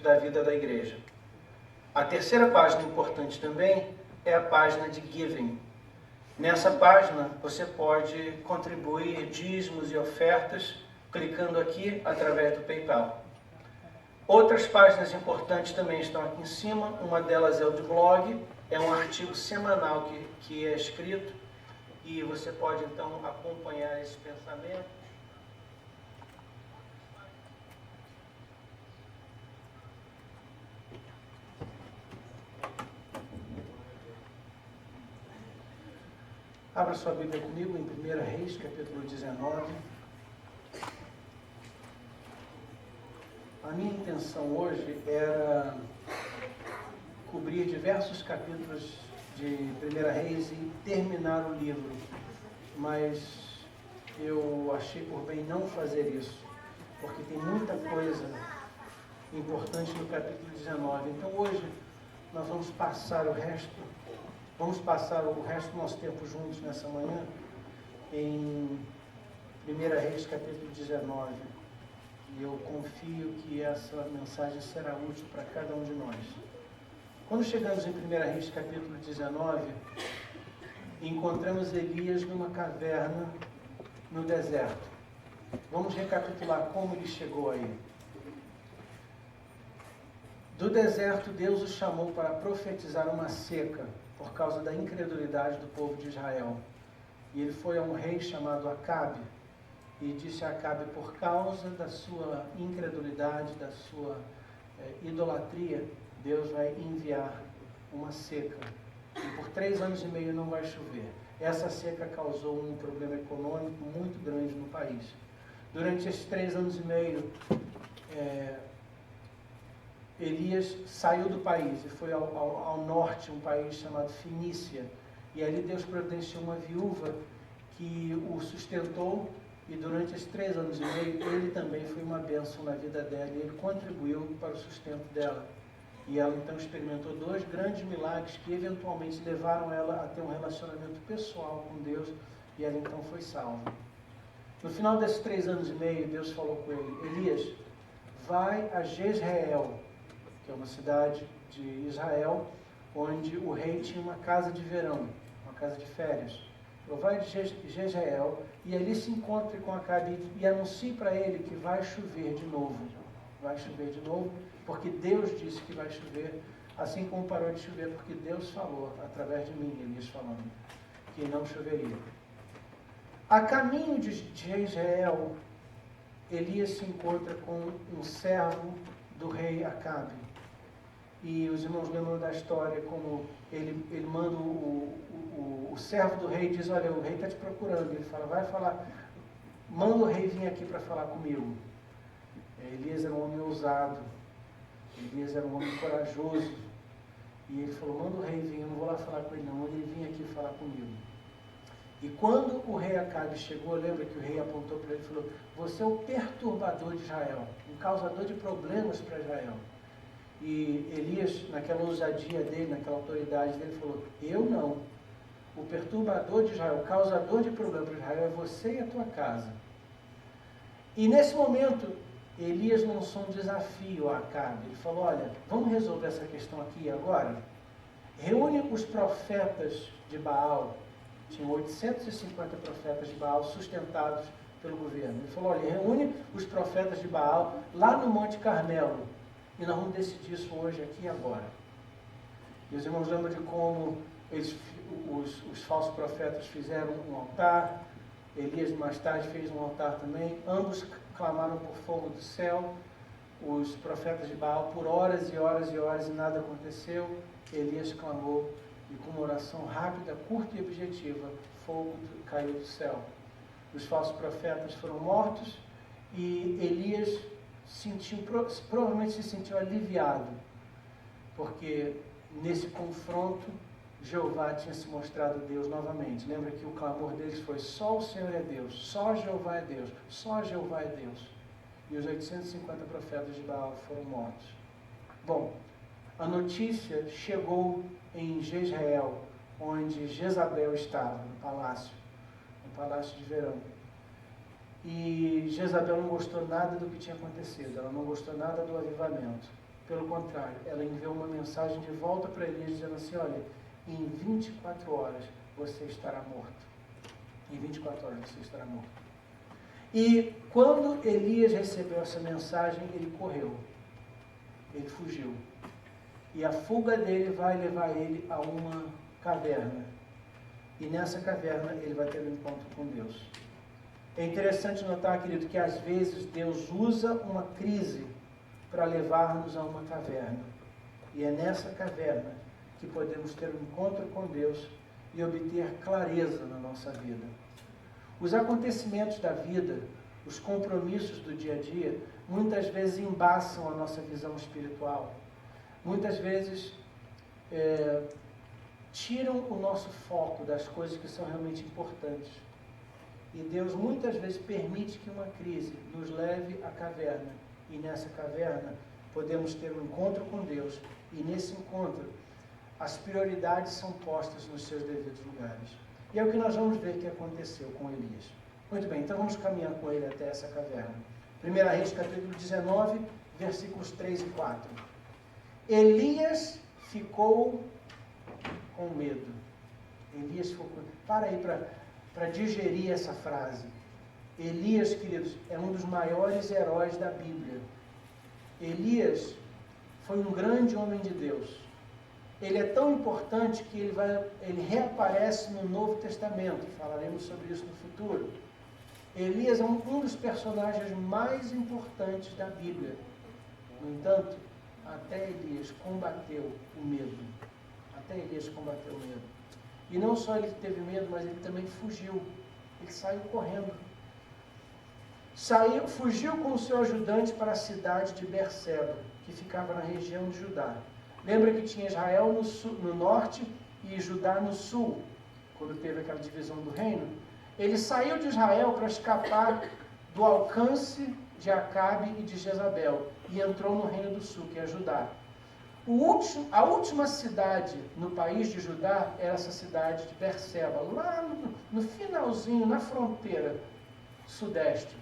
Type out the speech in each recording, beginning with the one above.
da vida da igreja. A terceira página importante também é a página de Giving. Nessa página você pode contribuir dízimos e ofertas clicando aqui através do PayPal. Outras páginas importantes também estão aqui em cima. Uma delas é o de blog, é um artigo semanal que é escrito e você pode então acompanhar esse pensamento. Abra sua Bíblia comigo em 1 Reis, capítulo 19. A minha intenção hoje era cobrir diversos capítulos de 1 Reis e terminar o livro, mas eu achei por bem não fazer isso, porque tem muita coisa importante no capítulo 19. Então hoje nós vamos passar o resto do nosso tempo juntos nessa manhã em 1 Reis capítulo 19. E eu confio que essa mensagem será útil para cada um de nós. Quando chegamos em 1 Reis capítulo 19, encontramos Elias numa caverna no deserto. Vamos recapitular como ele chegou aí. Do deserto, Deus o chamou para profetizar uma seca por causa da incredulidade do povo de Israel. E ele foi a um rei chamado Acabe e disse a Acabe: por causa da sua incredulidade, da sua idolatria, Deus vai enviar uma seca. E por 3 anos e meio não vai chover. Essa seca causou um problema econômico muito grande no país. Durante esses 3 anos e meio, Elias saiu do país e foi ao norte, um país chamado Fenícia. E ali Deus providenciou uma viúva que o sustentou, e durante esses 3 anos e meio, ele também foi uma bênção na vida dela, e ele contribuiu para o sustento dela. E ela então experimentou 2 grandes milagres que eventualmente levaram ela a ter um relacionamento pessoal com Deus, e ela então foi salva. No final desses 3 anos e meio, Deus falou com ele: Elias, vai a Jezreel, que é uma cidade de Israel, onde o rei tinha uma casa de verão, uma casa de férias. Vai de Jezreel e ali se encontre com Acabe e anuncie para ele que vai chover de novo. Vai chover de novo, porque Deus disse que vai chover, assim como parou de chover, porque Deus falou, através de mim, Elias falando, que não choveria. A caminho de Jezreel, Elias se encontra com um servo do rei Acabe. E os irmãos lembram da história, como ele manda o servo do rei, diz: olha, o rei está te procurando. Ele fala: vai falar, manda o rei vir aqui para falar comigo. Elias era um homem ousado, Elias era um homem corajoso. E ele falou: manda o rei vir, eu não vou lá falar com ele não, manda ele vir aqui falar comigo. E quando o rei Acabe chegou, lembra que o rei apontou para ele e falou: você é o perturbador de Israel, um causador de problemas para Israel. E Elias, naquela ousadia dele, naquela autoridade dele, falou: eu não. O perturbador de Israel, o causador de problemas para Israel é você e a tua casa. E nesse momento, Elias lançou um desafio a Acabe. Ele falou: olha, vamos resolver essa questão aqui e agora? Reúne os profetas de Baal. Tinha 850 profetas de Baal sustentados pelo governo. Ele falou: olha, reúne os profetas de Baal lá no Monte Carmelo. E nós vamos decidir isso hoje, aqui e agora. E os irmãos lembram de como os falsos profetas fizeram um altar. Elias mais tarde fez um altar também. Ambos clamaram por fogo do céu. Os profetas de Baal por horas e horas e horas e nada aconteceu. Elias clamou e com uma oração rápida, curta e objetiva, fogo caiu do céu. Os falsos profetas foram mortos e Elias provavelmente se sentiu aliviado, porque nesse confronto Jeová tinha se mostrado Deus novamente. Lembra que o clamor deles foi: só o Senhor é Deus, só Jeová é Deus, só Jeová é Deus. E os 850 profetas de Baal foram mortos. Bom, a notícia chegou em Jezreel, onde Jezabel estava, no palácio de verão. E Jezabel não gostou nada do que tinha acontecido, ela não gostou nada do avivamento. Pelo contrário, ela enviou uma mensagem de volta para Elias, dizendo assim, olha, em 24 horas você estará morto. Em 24 horas você estará morto. E quando Elias recebeu essa mensagem, ele correu. Ele fugiu. E a fuga dele vai levar ele a uma caverna. E nessa caverna ele vai ter um encontro com Deus. É interessante notar, querido, que às vezes Deus usa uma crise para levar-nos a uma caverna. E é nessa caverna que podemos ter um encontro com Deus e obter clareza na nossa vida. Os acontecimentos da vida, os compromissos do dia a dia, muitas vezes embaçam a nossa visão espiritual. Muitas vezes tiram o nosso foco das coisas que são realmente importantes. E Deus muitas vezes permite que uma crise nos leve à caverna. E nessa caverna podemos ter um encontro com Deus. E nesse encontro, as prioridades são postas nos seus devidos lugares. E é o que nós vamos ver que aconteceu com Elias. Muito bem, então vamos caminhar com ele até essa caverna. 1 Reis, capítulo 19, versículos 3 e 4. Elias ficou com medo. Elias ficou com... Para aí para digerir essa frase. Elias, queridos, é um dos maiores heróis da Bíblia. Elias foi um grande homem de Deus. Ele é tão importante que ele reaparece no Novo Testamento. Falaremos sobre isso no futuro. Elias é um dos personagens mais importantes da Bíblia. No entanto, até Elias combateu o medo. Até Elias combateu o medo. E não só ele teve medo, mas ele também fugiu. Ele saiu correndo. Fugiu com o seu ajudante para a cidade de Berseba, que ficava na região de Judá. Lembra que tinha Israel no norte e Judá no sul, quando teve aquela divisão do reino? Ele saiu de Israel para escapar do alcance de Acabe e de Jezabel e entrou no reino do sul, que é Judá. A última cidade no país de Judá era essa cidade de Berseba, lá no finalzinho, na fronteira sudeste.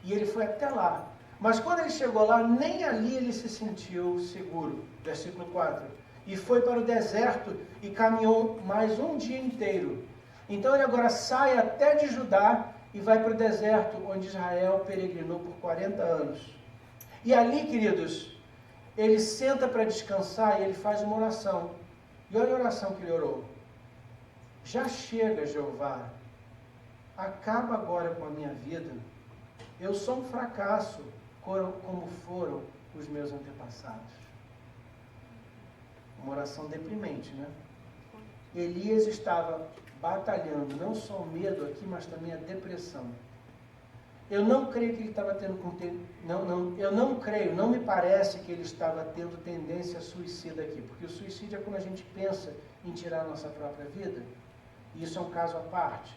E ele foi até lá. Mas quando ele chegou lá, nem ali ele se sentiu seguro. Versículo 4. E foi para o deserto e caminhou mais um dia inteiro. Então ele agora sai até de Judá e vai para o deserto, onde Israel peregrinou por 40 anos. E ali, queridos, ele senta para descansar e ele faz uma oração. E olha a oração que ele orou. Já chega, Jeová. Acaba agora com a minha vida. Eu sou um fracasso, como foram os meus antepassados. Uma oração deprimente, né? Elias estava batalhando, não só o medo aqui, mas também a depressão. Eu não creio que ele estava tendo... não me parece que ele estava tendo tendência suicida aqui, porque o suicídio é quando a gente pensa em tirar a nossa própria vida, e isso é um caso à parte.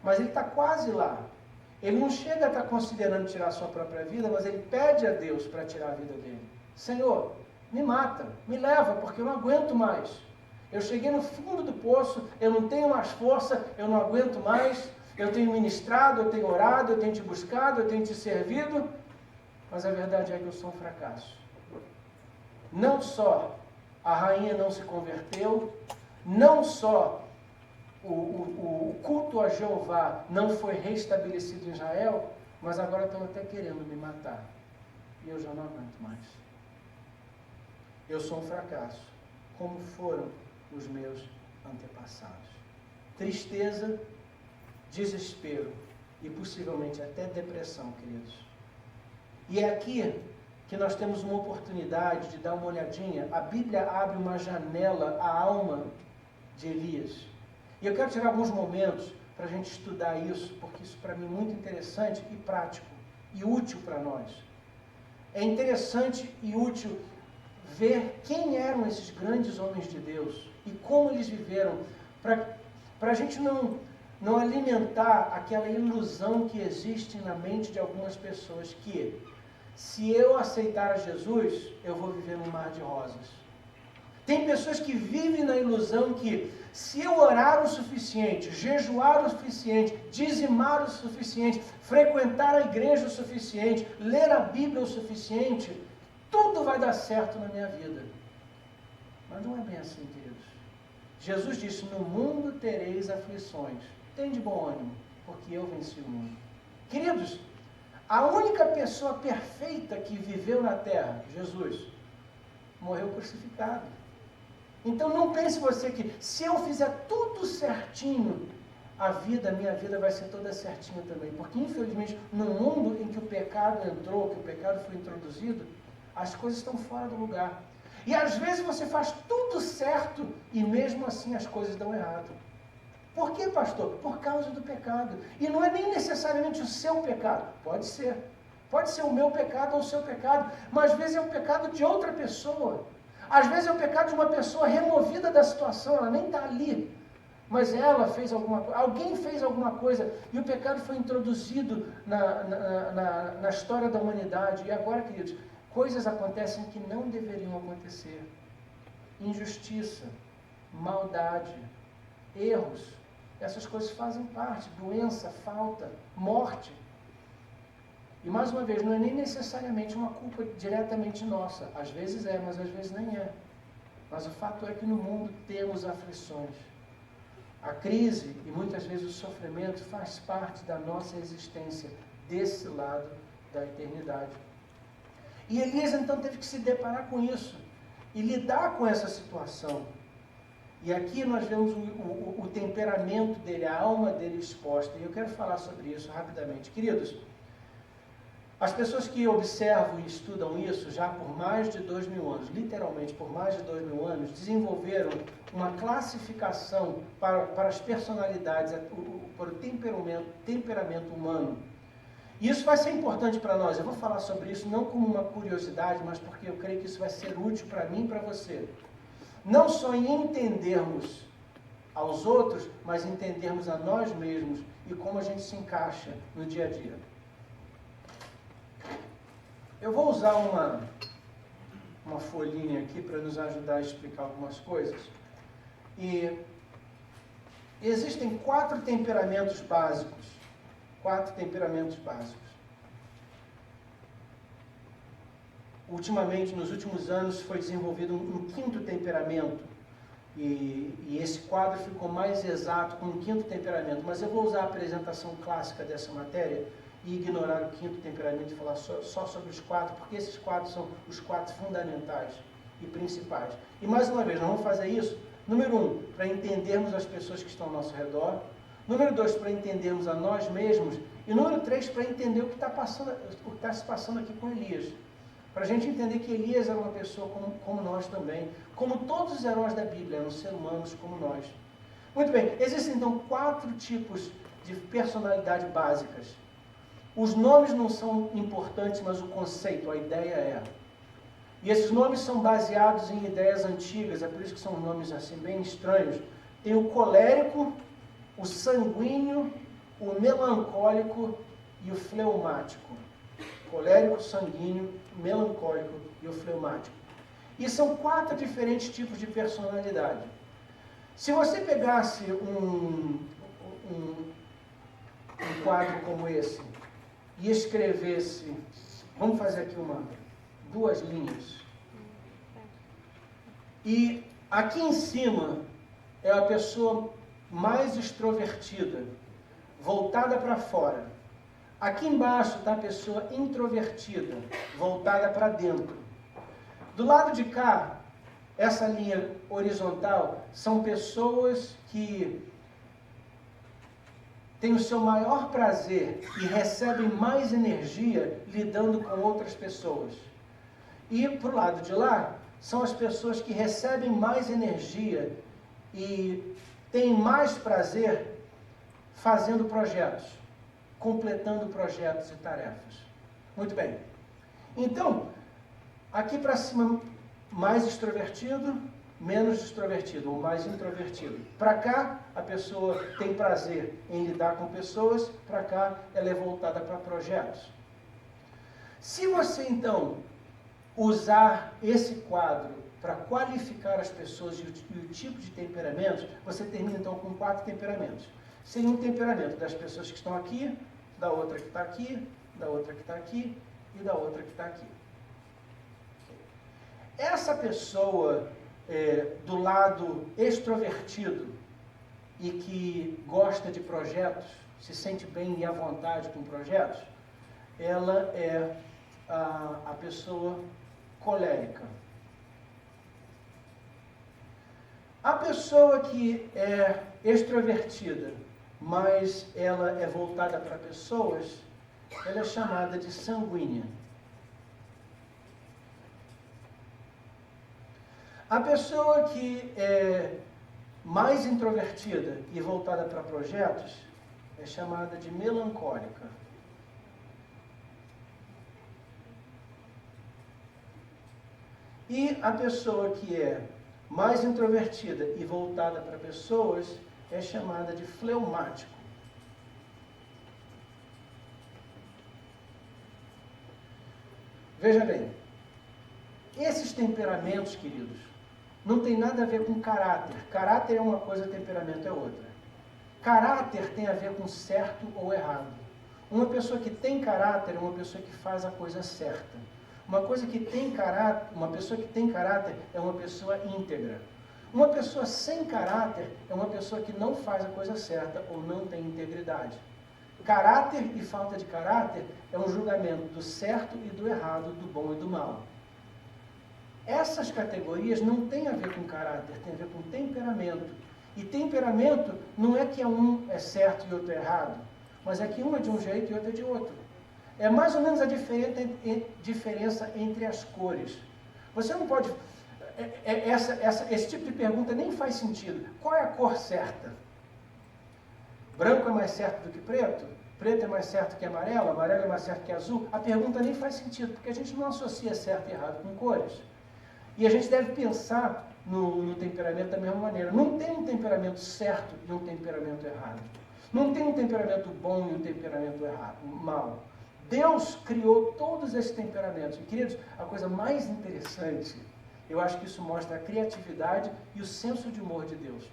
Mas ele está quase lá. Ele não chega a estar considerando tirar a sua própria vida, mas ele pede a Deus para tirar a vida dele. Senhor, me mata, me leva, porque eu não aguento mais. Eu cheguei no fundo do poço, eu não tenho mais força, eu não aguento mais. Eu tenho ministrado, eu tenho orado, eu tenho te buscado, eu tenho te servido, mas a verdade é que eu sou um fracasso. Não só a rainha não se converteu, não só o culto a Jeová não foi restabelecido em Israel, mas agora estão até querendo me matar. E eu já não aguento mais. Eu sou um fracasso, como foram os meus antepassados. Tristeza, desespero e possivelmente até depressão, queridos. E é aqui que nós temos uma oportunidade de dar uma olhadinha. A Bíblia abre uma janela à alma de Elias. E eu quero tirar alguns momentos para a gente estudar isso, porque isso para mim é muito interessante e prático e útil para nós. É interessante e útil ver quem eram esses grandes homens de Deus e como eles viveram, para a gente não alimentar aquela ilusão que existe na mente de algumas pessoas, que se eu aceitar a Jesus, eu vou viver num mar de rosas. Tem pessoas que vivem na ilusão que se eu orar o suficiente, jejuar o suficiente, dizimar o suficiente, frequentar a igreja o suficiente, ler a Bíblia o suficiente, tudo vai dar certo na minha vida. Mas não é bem assim, queridos. Jesus disse, no mundo tereis aflições. Tem de bom ânimo, porque eu venci o mundo. Queridos, a única pessoa perfeita que viveu na terra, Jesus, morreu crucificado. Então não pense você que se eu fizer tudo certinho, minha vida vai ser toda certinha também. Porque infelizmente, no mundo em que o pecado entrou, que o pecado foi introduzido, as coisas estão fora do lugar. E às vezes você faz tudo certo e mesmo assim as coisas dão errado. Por quê, pastor? Por causa do pecado. E não é nem necessariamente o seu pecado. Pode ser. Pode ser o meu pecado ou o seu pecado. Mas às vezes é o pecado de outra pessoa. Às vezes é o pecado de uma pessoa removida da situação. Ela nem está ali. Mas ela fez alguma coisa. Alguém fez alguma coisa. E o pecado foi introduzido na história da humanidade. E agora, queridos, coisas acontecem que não deveriam acontecer. Injustiça, maldade, erros. Essas coisas fazem parte. Doença, falta, morte. E mais uma vez, não é nem necessariamente uma culpa diretamente nossa. Às vezes é, mas às vezes nem é. Mas o fato é que no mundo temos aflições. A crise e muitas vezes o sofrimento faz parte da nossa existência desse lado da eternidade. E Elias então teve que se deparar com isso e lidar com essa situação. E aqui nós vemos o temperamento dele, a alma dele exposta. E eu quero falar sobre isso rapidamente. Queridos, as pessoas que observam e estudam isso já por mais de 2000 anos, literalmente por mais de 2000 anos, desenvolveram uma classificação para as personalidades, para o temperamento humano. E isso vai ser importante para nós. Eu vou falar sobre isso não como uma curiosidade, mas porque eu creio que isso vai ser útil para mim e para você. Não só em entendermos aos outros, mas entendermos a nós mesmos e como a gente se encaixa no dia a dia. Eu vou usar uma folhinha aqui para nos ajudar a explicar algumas coisas. E existem 4 temperamentos básicos. 4 temperamentos básicos. Ultimamente, nos últimos anos, foi desenvolvido um 5º temperamento. E esse quadro ficou mais exato com um 5º temperamento. Mas eu vou usar a apresentação clássica dessa matéria e ignorar o 5º temperamento e falar só sobre os 4, porque esses 4 são os 4 fundamentais e principais. E mais uma vez, nós vamos fazer isso, número 1, para entendermos as pessoas que estão ao nosso redor. Número 2, para entendermos a nós mesmos. E número 3, para entender o que está se passando aqui com Elias. Para a gente entender que Elias era uma pessoa como nós também. Como todos os heróis da Bíblia, eram seres humanos como nós. Muito bem, existem então 4 tipos de personalidade básicas. Os nomes não são importantes, mas o conceito, a ideia é. E esses nomes são baseados em ideias antigas, é por isso que são nomes assim bem estranhos. Tem o colérico, o sanguíneo, o melancólico e o fleumático. Colérico, sanguíneo, melancólico e o fleumático. E são 4 diferentes tipos de personalidade. Se você pegasse um quadro como esse e escrevesse, vamos fazer aqui 2 linhas. E aqui em cima é a pessoa mais extrovertida, voltada para fora. Aqui embaixo está a pessoa introvertida, voltada para dentro. Do lado de cá, essa linha horizontal, são pessoas que têm o seu maior prazer e recebem mais energia lidando com outras pessoas. E para o lado de lá, são as pessoas que recebem mais energia e têm mais prazer fazendo projetos, completando projetos e tarefas. Muito bem. Então, aqui para cima, mais extrovertido, menos extrovertido, ou mais introvertido. Para cá, a pessoa tem prazer em lidar com pessoas, para cá, ela é voltada para projetos. Se você, então, usar esse quadro para qualificar as pessoas e o tipo de temperamentos, você termina, então, com 4 temperamentos. Seria um temperamento das pessoas que estão aqui, da outra que está aqui, da outra que está aqui e da outra que está aqui. essa pessoa do lado extrovertido e que gosta de projetos, se sente bem e à vontade com projetos, ela é a pessoa colérica. A pessoa que é extrovertida, mas ela é voltada para pessoas, ela é chamada de sanguínea. A pessoa que é mais introvertida e voltada para projetos é chamada de melancólica. E a pessoa que é mais introvertida e voltada para pessoas é chamada de fleumático. Veja bem, esses temperamentos, queridos, não tem nada a ver com caráter. Caráter é uma coisa, temperamento é outra. Caráter tem a ver com certo ou errado. Uma pessoa que tem caráter é uma pessoa que faz a coisa certa. Uma pessoa que tem caráter é uma pessoa íntegra. Uma pessoa sem caráter é uma pessoa que não faz a coisa certa ou não tem integridade. Caráter e falta de caráter é um julgamento do certo e do errado, do bom e do mal. Essas categorias não têm a ver com caráter, tem a ver com temperamento. E temperamento não é que um é certo e outro é errado, mas é que um é de um jeito e outro é de outro. É mais ou menos a diferença entre as cores. Você não pode... Esse tipo de pergunta nem faz sentido. Qual é a cor certa? Branco é mais certo do que preto? Preto é mais certo que amarelo? Amarelo é mais certo que azul? A pergunta nem faz sentido, porque a gente não associa certo e errado com cores. E a gente deve pensar no temperamento da mesma maneira. Não tem um temperamento certo e um temperamento errado. Não tem um temperamento bom e um temperamento mau. Deus criou todos esses temperamentos. E, queridos, a coisa mais interessante, eu acho que isso mostra a criatividade e o senso de humor de Deus.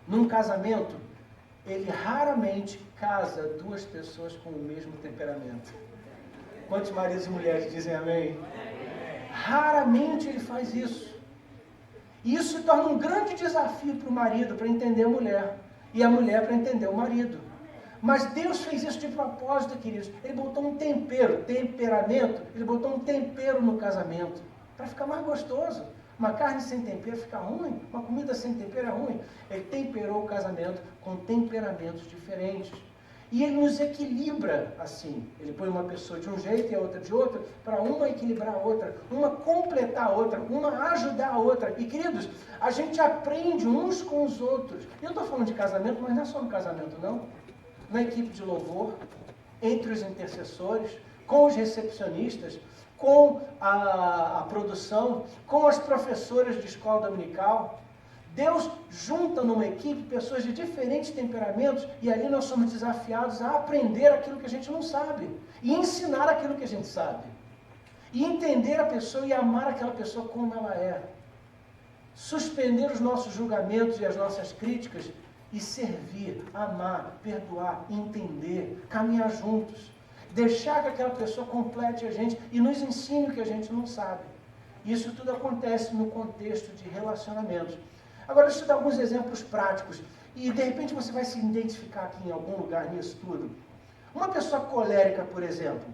Num casamento, ele raramente casa duas pessoas com o mesmo temperamento. Quantos maridos e mulheres dizem amém? Raramente ele faz isso. E isso se torna um grande desafio para o marido, para entender a mulher. E a mulher para entender o marido. Mas Deus fez isso de propósito, queridos. Ele botou um temperamento, ele botou um tempero no casamento, para ficar mais gostoso. Uma carne sem tempero fica ruim, uma comida sem tempero é ruim. Ele temperou o casamento com temperamentos diferentes. E ele nos equilibra assim. Ele põe uma pessoa de um jeito e a outra de outro, para uma equilibrar a outra, uma completar a outra, uma ajudar a outra. E, queridos, a gente aprende uns com os outros. Eu estou falando de casamento, mas não é só no casamento, não. Na equipe de louvor, entre os intercessores, com os recepcionistas, com a produção, com as professoras de escola dominical. Deus junta numa equipe pessoas de diferentes temperamentos e ali nós somos desafiados a aprender aquilo que a gente não sabe e ensinar aquilo que a gente sabe e entender a pessoa e amar aquela pessoa como ela é. Suspender os nossos julgamentos e as nossas críticas e servir, amar, perdoar, entender, caminhar juntos. Deixar que aquela pessoa complete a gente e nos ensine o que a gente não sabe. Isso tudo acontece no contexto de relacionamentos. Agora, deixa eu dar alguns exemplos práticos. E, de repente, você vai se identificar aqui em algum lugar nisso tudo. Uma pessoa colérica, por exemplo.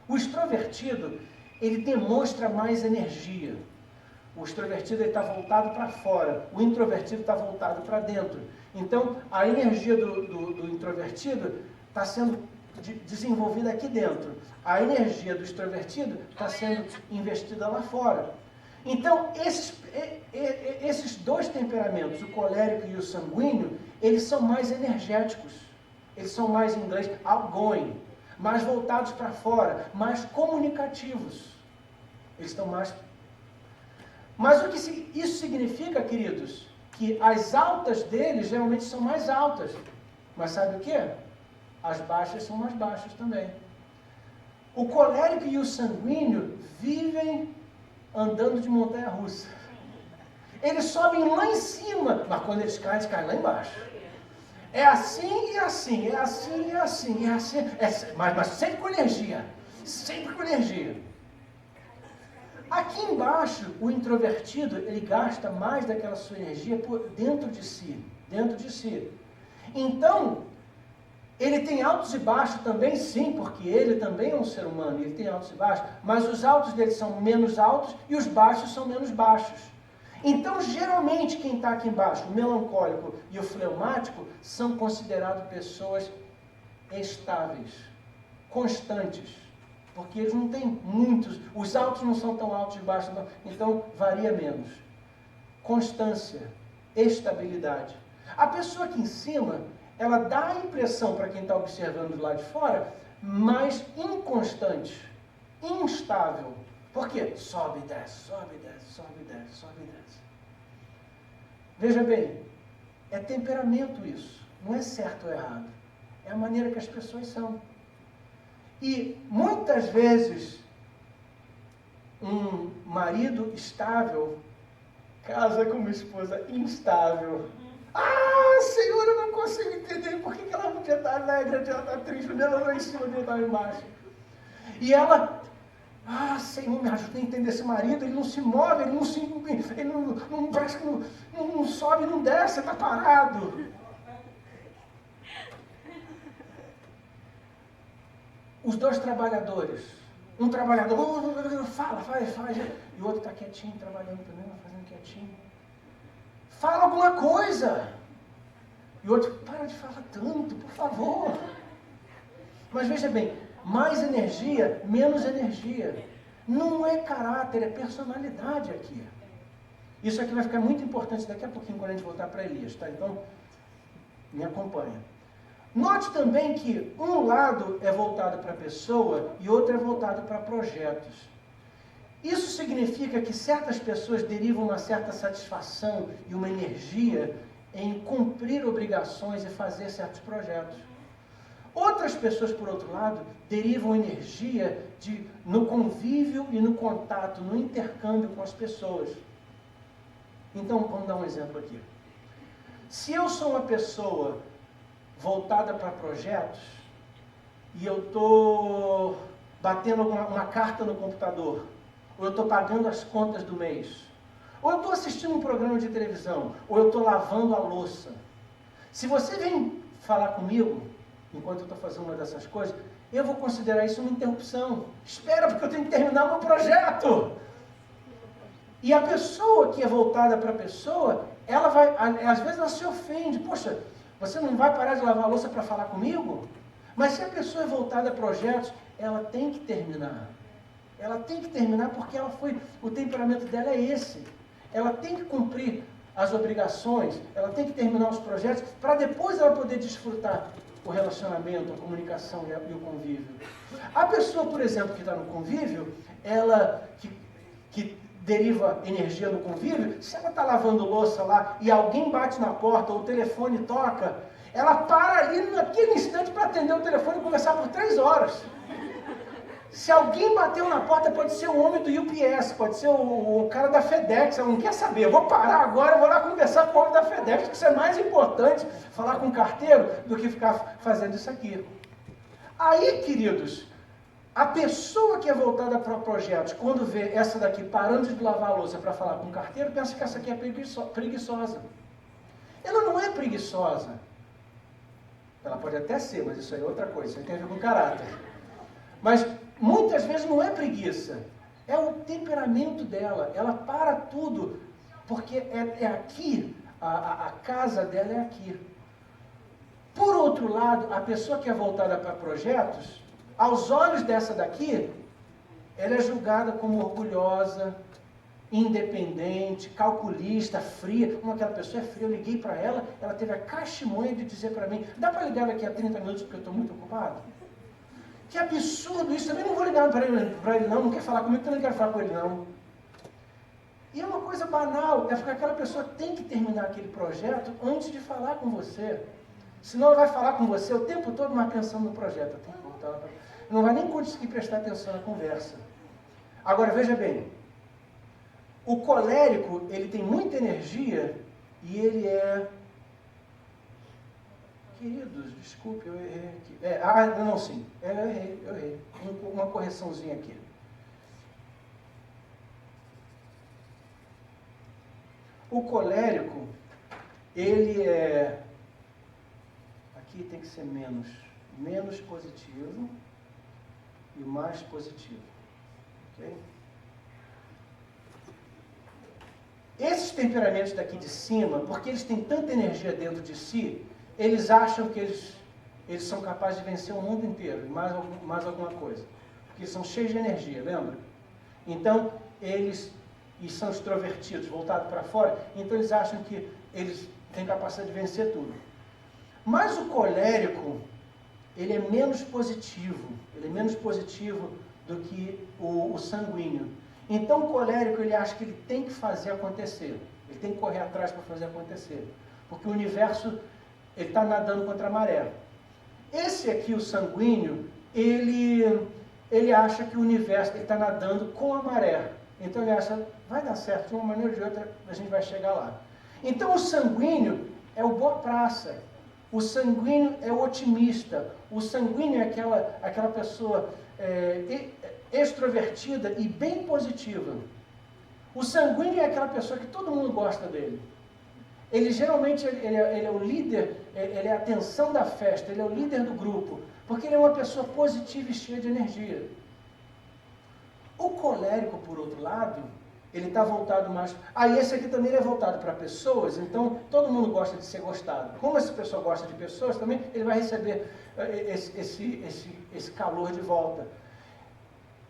O extrovertido, ele demonstra mais energia. O extrovertido está voltado para fora. O introvertido está voltado para dentro. Então, a energia do introvertido está sendo desenvolvida aqui dentro. A energia do extrovertido está sendo investida lá fora. Então, esses dois temperamentos, o colérico e o sanguíneo, eles são mais energéticos. Eles são mais, em inglês, outgoing, mais voltados para fora, mais comunicativos. Eles estão mais... Mas o que isso significa, queridos? Que as altas deles geralmente são mais altas. Mas sabe o que? As baixas são mais baixas também. O colérico e o sanguíneo vivem andando de montanha-russa. Eles sobem lá em cima, mas quando eles caem lá embaixo. É assim e assim, é assim e assim, é assim, mas sempre com energia. Sempre com energia. Aqui embaixo, o introvertido, ele gasta mais daquela sua energia dentro de si. Então, ele tem altos e baixos também, sim, porque ele também é um ser humano, ele tem altos e baixos, mas os altos dele são menos altos e os baixos são menos baixos. Então, geralmente, quem está aqui embaixo, o melancólico e o fleumático, são considerados pessoas estáveis, constantes, porque eles não têm muitos, os altos não são tão altos e baixos, não, então varia menos. Constância, estabilidade. A pessoa aqui em cima, ela dá a impressão para quem está observando do lado de fora, mais inconstante, instável. Por quê? Sobe e desce, sobe e desce, sobe e desce, sobe e desce. Veja bem, é temperamento isso, não é certo ou errado. É a maneira que as pessoas são. E muitas vezes, um marido estável casa com uma esposa instável. Ah, Senhor, eu não consigo entender por que ela podia estar alegre, ela está triste, ela lá em cima, dele lá embaixo. E ela, Senhor, me ajuda a entender esse marido, ele não se move, ele não parece que não sobe, não desce, está parado. Os dois trabalhadores, um trabalhador faz, e o outro está quietinho, trabalhando também, fazendo quietinho. Fala alguma coisa. E o outro, para de falar tanto, por favor. Mas veja bem, mais energia, menos energia. Não é caráter, é personalidade aqui. Isso aqui vai ficar muito importante daqui a pouquinho, quando a gente voltar para Elias, tá? Então, me acompanha. Note também que um lado é voltado para a pessoa e outro é voltado para projetos. Isso significa que certas pessoas derivam uma certa satisfação e uma energia em cumprir obrigações e fazer certos projetos. Outras pessoas, por outro lado, derivam energia no convívio e no contato, no intercâmbio com as pessoas. Então, vamos dar um exemplo aqui. Se eu sou uma pessoa voltada para projetos e eu estou batendo uma carta no computador, ou eu estou pagando as contas do mês, ou eu estou assistindo um programa de televisão, ou eu estou lavando a louça. Se você vem falar comigo, enquanto eu estou fazendo uma dessas coisas, eu vou considerar isso uma interrupção. Espera, porque eu tenho que terminar o meu projeto. E a pessoa que é voltada para a pessoa, ela vai, às vezes ela se ofende. Poxa, você não vai parar de lavar a louça para falar comigo? Mas se a pessoa é voltada a projetos, ela tem que terminar. Ela tem que terminar porque o temperamento dela é esse. Ela tem que cumprir as obrigações, ela tem que terminar os projetos, para depois ela poder desfrutar o relacionamento, a comunicação e o convívio. A pessoa, por exemplo, que está no convívio, ela que deriva energia no convívio, se ela está lavando louça lá e alguém bate na porta ou o telefone toca, ela para ali naquele instante para atender o telefone e conversar por 3 horas. Se alguém bateu na porta, pode ser o homem do UPS, pode ser o cara da FedEx, ela não quer saber, eu vou parar agora, eu vou lá conversar com o homem da FedEx, porque isso é mais importante, falar com o carteiro, do que ficar fazendo isso aqui. Aí, queridos, a pessoa que é voltada para projetos, quando vê essa daqui parando de lavar a louça para falar com o carteiro, pensa que essa aqui é preguiçosa. Ela não é preguiçosa. Ela pode até ser, mas isso aí é outra coisa, isso aí tem a ver com caráter. Mas muitas vezes não é preguiça, é o temperamento dela. Ela para tudo, porque é aqui, a casa dela é aqui. Por outro lado, a pessoa que é voltada para projetos, aos olhos dessa daqui, ela é julgada como orgulhosa, independente, calculista, fria. Como aquela pessoa é fria, eu liguei para ela, ela teve a caximonha de dizer para mim, dá para ligar daqui a 30 minutos porque eu estou muito ocupado? Que absurdo isso, também não vou ligar para ele não quer falar comigo, eu não quero falar com ele não. E é uma coisa banal, é porque aquela pessoa tem que terminar aquele projeto antes de falar com você. Senão ela vai falar com você o tempo todo, mas pensando no projeto. Não vai nem conseguir prestar atenção na conversa. Agora, veja bem, o colérico, ele tem muita energia e ele é... Queridos, desculpe, eu errei aqui. Eu errei. Uma correçãozinha aqui. O colérico, ele é... Aqui tem que ser menos positivo e mais positivo. Ok? Esses temperamentos daqui de cima, porque eles têm tanta energia dentro de si, eles acham que eles são capazes de vencer o mundo inteiro, e mais alguma coisa. Porque são cheios de energia, lembra? Então, eles são extrovertidos, voltados para fora, então eles acham que eles têm capacidade de vencer tudo. Mas o colérico, ele é menos positivo do que o sanguíneo. Então, o colérico, ele acha que ele tem que fazer acontecer, ele tem que correr atrás para fazer acontecer, porque o universo, ele está nadando contra a maré. Esse aqui, o sanguíneo, ele acha que o universo está nadando com a maré. Então ele acha, vai dar certo, de uma maneira ou de outra a gente vai chegar lá. Então o sanguíneo é o boa praça, o sanguíneo é o otimista, o sanguíneo é aquela pessoa extrovertida e bem positiva. O sanguíneo é aquela pessoa que todo mundo gosta dele. Ele geralmente ele é o líder, ele é a atenção da festa, ele é o líder do grupo, porque ele é uma pessoa positiva e cheia de energia. O colérico, por outro lado, ele está voltado mais... esse aqui também é voltado para pessoas, então todo mundo gosta de ser gostado. Como essa pessoa gosta de pessoas, também ele vai receber esse calor de volta.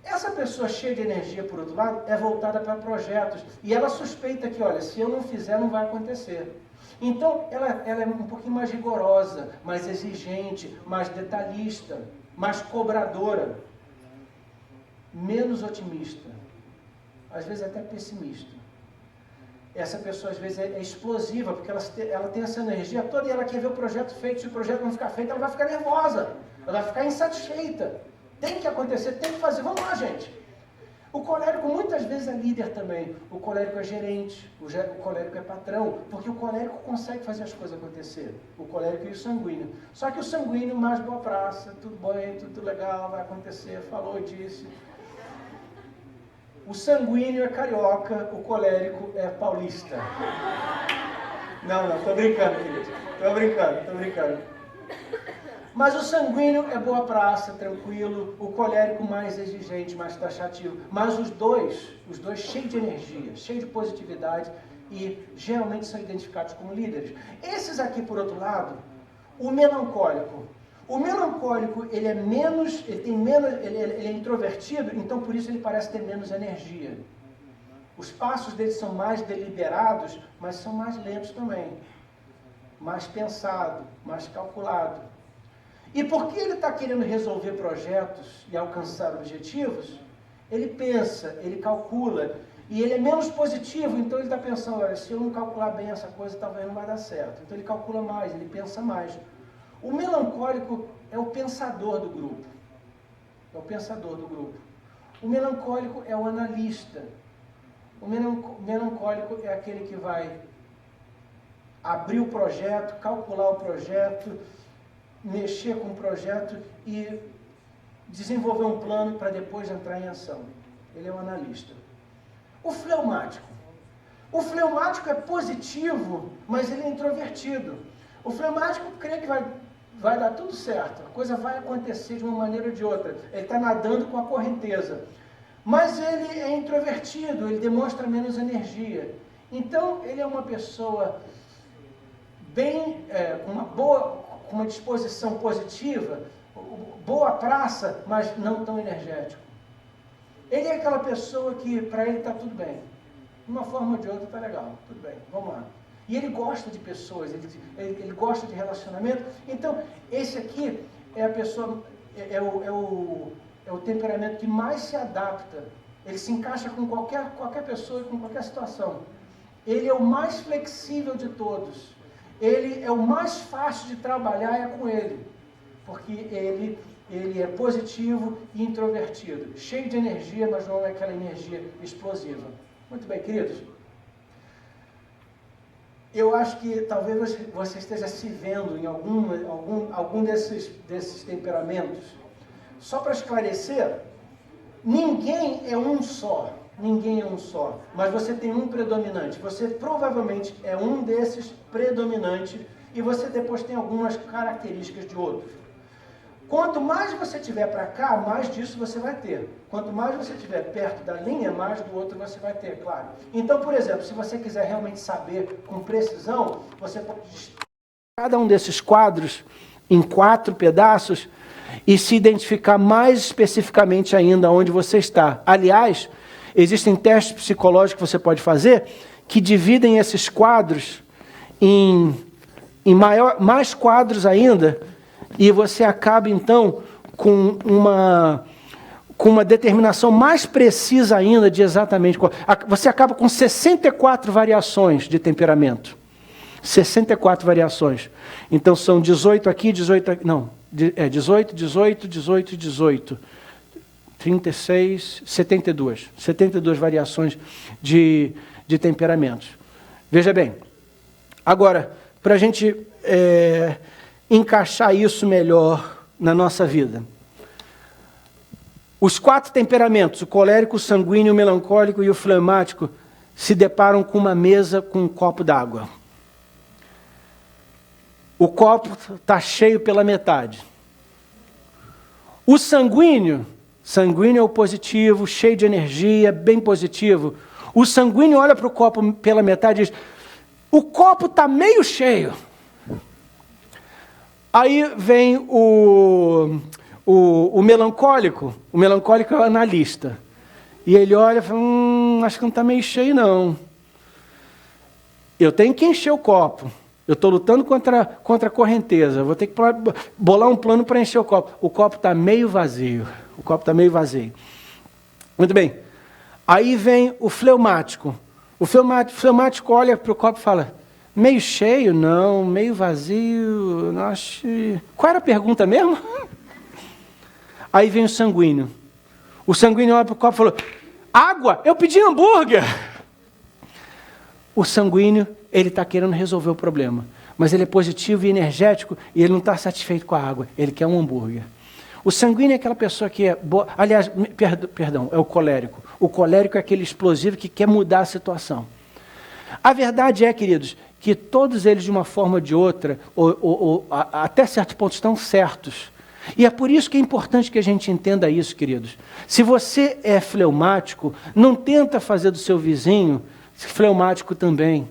Essa pessoa cheia de energia, por outro lado, é voltada para projetos. E ela suspeita que, olha, se eu não fizer, não vai acontecer. Então, ela é um pouquinho mais rigorosa, mais exigente, mais detalhista, mais cobradora, menos otimista, às vezes até pessimista. Essa pessoa, às vezes, é explosiva, porque ela tem essa energia toda e ela quer ver o projeto feito. Se o projeto não ficar feito, ela vai ficar nervosa, ela vai ficar insatisfeita. Tem que acontecer, tem que fazer. Vamos lá, gente. O colérico muitas vezes é líder também. O colérico é gerente, o colérico é patrão, porque o colérico consegue fazer as coisas acontecer. O colérico e o sanguíneo. Só que o sanguíneo mais boa praça, tudo bem, tudo legal, vai acontecer, falou e disse. O sanguíneo é carioca, o colérico é paulista. Não, estou brincando, querido. Estou brincando. Mas o sanguíneo é boa praça, tranquilo, o colérico mais exigente, mais taxativo. Mas os dois cheios de energia, cheios de positividade e geralmente são identificados como líderes. Esses aqui, por outro lado, o melancólico. O melancólico, ele é introvertido, então por isso ele parece ter menos energia. Os passos dele são mais deliberados, mas são mais lentos também. Mais pensado, mais calculado. E porque ele está querendo resolver projetos e alcançar objetivos, ele pensa, ele calcula, e ele é menos positivo, então ele está pensando, olha, se eu não calcular bem essa coisa, talvez não vai dar certo. Então ele calcula mais, ele pensa mais. O melancólico é o pensador do grupo. É o pensador do grupo. O melancólico é o analista. O melancólico é aquele que vai abrir o projeto, calcular o projeto, mexer com o projeto e desenvolver um plano para depois entrar em ação. Ele é um analista. O fleumático. O fleumático é positivo, mas ele é introvertido. O fleumático crê que vai dar tudo certo, a coisa vai acontecer de uma maneira ou de outra. Ele está nadando com a correnteza. Mas ele é introvertido, ele demonstra menos energia. Então, ele é uma pessoa com uma disposição positiva, boa praça, mas não tão energético. Ele é aquela pessoa que, para ele, está tudo bem. De uma forma ou de outra, está legal, tudo bem, vamos lá. E ele gosta de pessoas, ele gosta de relacionamento. Então, esse aqui é a pessoa, é o temperamento que mais se adapta. Ele se encaixa com qualquer pessoa e com qualquer situação. Ele é o mais flexível de todos. Ele é o mais fácil de trabalhar, é com ele. Porque ele é positivo e introvertido. Cheio de energia, mas não é aquela energia explosiva. Muito bem, queridos. Eu acho que talvez você esteja se vendo em algum desses temperamentos. Só para esclarecer, ninguém é um só. Ninguém é um só. Mas você tem um predominante. Você provavelmente é um desses predominantes e você depois tem algumas características de outro. Quanto mais você tiver para cá, mais disso você vai ter. Quanto mais você estiver perto da linha, mais do outro você vai ter, claro. Então, por exemplo, se você quiser realmente saber com precisão, você pode cada um desses quadros em 4 pedaços e se identificar mais especificamente ainda onde você está. Aliás, existem testes psicológicos que você pode fazer que dividem esses quadros em mais quadros ainda, e você acaba então com uma determinação mais precisa ainda de exatamente qual. Você acaba com 64 variações de temperamento. 64 variações. Então são 18 aqui, 18 aqui. Não, 18, 18, 18, 18. 36, 72. 72 variações de temperamentos. Veja bem, agora, para a gente encaixar isso melhor na nossa vida. Os 4 temperamentos, o colérico, o sanguíneo, o melancólico e o flemático, se deparam com uma mesa com um copo d'água. O copo está cheio pela metade. O sanguíneo é o positivo, cheio de energia, bem positivo. O sanguíneo olha para o copo pela metade e diz, o copo está meio cheio. Aí vem o melancólico. O melancólico é o analista. E ele olha e fala, acho que não está meio cheio não. Eu tenho que encher o copo. Eu estou lutando contra a correnteza. Vou ter que bolar um plano para encher o copo. O copo está meio vazio. O copo está meio vazio. Muito bem. Aí vem o fleumático. O fleumático olha para o copo e fala, meio cheio? Não. Meio vazio? Acho... Qual era a pergunta mesmo? Aí vem o sanguíneo. O sanguíneo olha para o copo e falou, água? Eu pedi hambúrguer. O sanguíneo, ele está querendo resolver o problema. Mas ele é positivo e energético e ele não está satisfeito com a água. Ele quer um hambúrguer. O sanguíneo é aquela pessoa que é boa. Aliás, perdão, é o colérico. O colérico é aquele explosivo que quer mudar a situação. A verdade é, queridos, que todos eles, de uma forma ou de outra, até certo ponto, estão certos. E é por isso que é importante que a gente entenda isso, queridos. Se você é fleumático, não tenta fazer do seu vizinho fleumático também.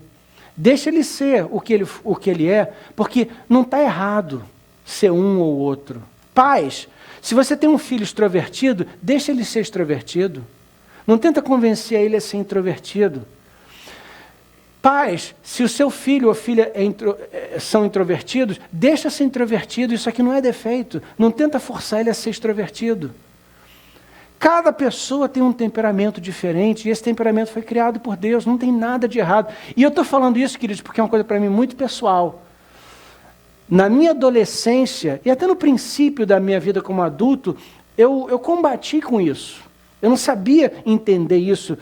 Deixa ele ser o que ele é, porque não está errado ser um ou outro. Pais, se você tem um filho extrovertido, deixa ele ser extrovertido. Não tenta convencer ele a ser introvertido. Pais, se o seu filho ou filha são introvertidos, deixa ser introvertido, isso aqui não é defeito. Não tenta forçar ele a ser extrovertido. Cada pessoa tem um temperamento diferente, e esse temperamento foi criado por Deus, não tem nada de errado. E eu estou falando isso, queridos, porque é uma coisa para mim muito pessoal. Na minha adolescência, e até no princípio da minha vida como adulto, eu combati com isso. Eu não sabia entender isso,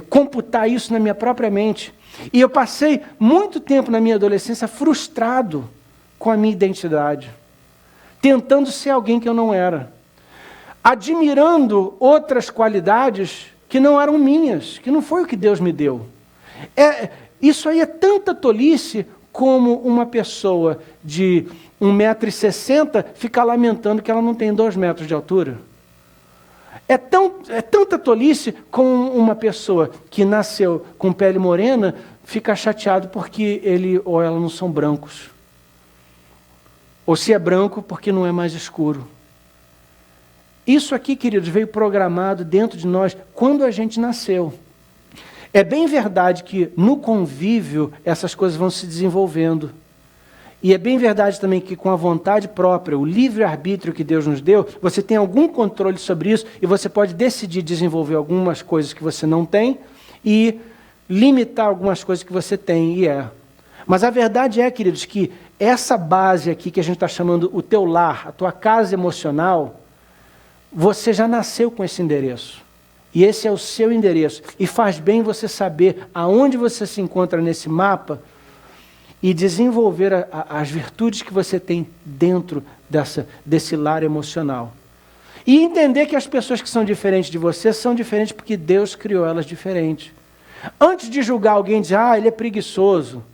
computar isso na minha própria mente. E eu passei muito tempo na minha adolescência frustrado com a minha identidade, tentando ser alguém que eu não era. Admirando outras qualidades que não eram minhas, que não foi o que Deus me deu. Isso aí é tanta tolice como uma pessoa de 1,60 m ficar lamentando que ela não tem 2 metros de altura. É tanta tolice como uma pessoa que nasceu com pele morena fica chateado porque ele ou ela não são brancos. Ou se é branco porque não é mais escuro. Isso aqui, queridos, veio programado dentro de nós quando a gente nasceu. É bem verdade que no convívio essas coisas vão se desenvolvendo. E é bem verdade também que com a vontade própria, o livre-arbítrio que Deus nos deu, você tem algum controle sobre isso e você pode decidir desenvolver algumas coisas que você não tem e limitar algumas coisas que você tem e é. Mas a verdade é, queridos, que essa base aqui que a gente está chamando o teu lar, a tua casa emocional, você já nasceu com esse endereço. E esse é o seu endereço. E faz bem você saber aonde você se encontra nesse mapa e desenvolver as virtudes que você tem dentro desse lar emocional. E entender que as pessoas que são diferentes de você são diferentes porque Deus criou elas diferentes. Antes de julgar alguém, dizer, ele é preguiçoso,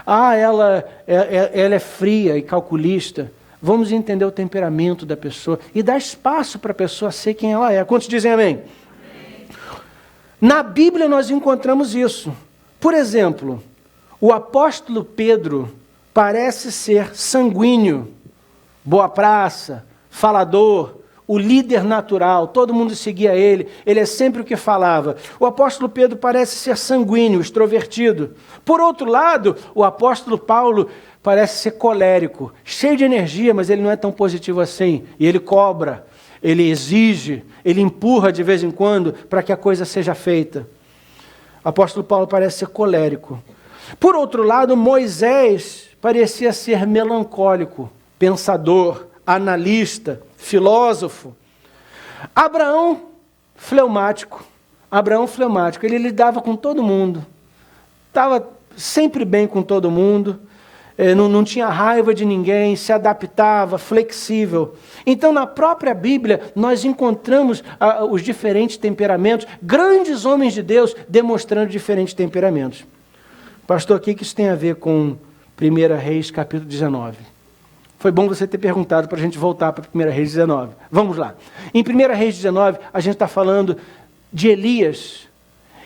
ela é fria e calculista, vamos entender o temperamento da pessoa e dar espaço para a pessoa ser quem ela é. Quantos dizem amém? Amém? Na Bíblia nós encontramos isso. Por exemplo, o apóstolo Pedro parece ser sanguíneo, boa praça, falador, o líder natural, todo mundo seguia ele é sempre o que falava. O apóstolo Pedro parece ser sanguíneo, extrovertido. Por outro lado, o apóstolo Paulo parece ser colérico, cheio de energia, mas ele não é tão positivo assim. E ele cobra, ele exige, ele empurra de vez em quando para que a coisa seja feita. O apóstolo Paulo parece ser colérico. Por outro lado, Moisés parecia ser melancólico, pensador, analista, filósofo. Abraão, fleumático, ele lidava com todo mundo, estava sempre bem com todo mundo, não tinha raiva de ninguém, se adaptava, flexível. Então, na própria Bíblia, nós encontramos os diferentes temperamentos, grandes homens de Deus demonstrando diferentes temperamentos. Pastor, o que isso tem a ver com 1 Reis, capítulo 19? Foi bom você ter perguntado para a gente voltar para 1 Reis 19. Vamos lá. Em 1 Reis 19, a gente está falando de Elias.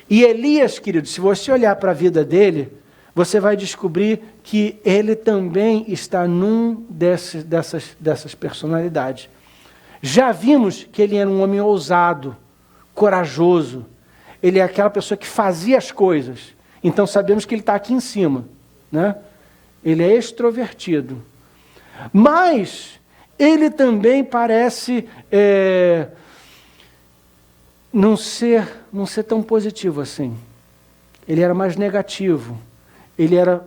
E Elias, querido, se você olhar para a vida dele, você vai descobrir que ele também está num dessas personalidades. Já vimos que ele era um homem ousado, corajoso. Ele é aquela pessoa que fazia as coisas. Então sabemos que ele está aqui em cima, né? Ele é extrovertido. Mas ele também parece não ser tão positivo assim. Ele era mais negativo. Ele era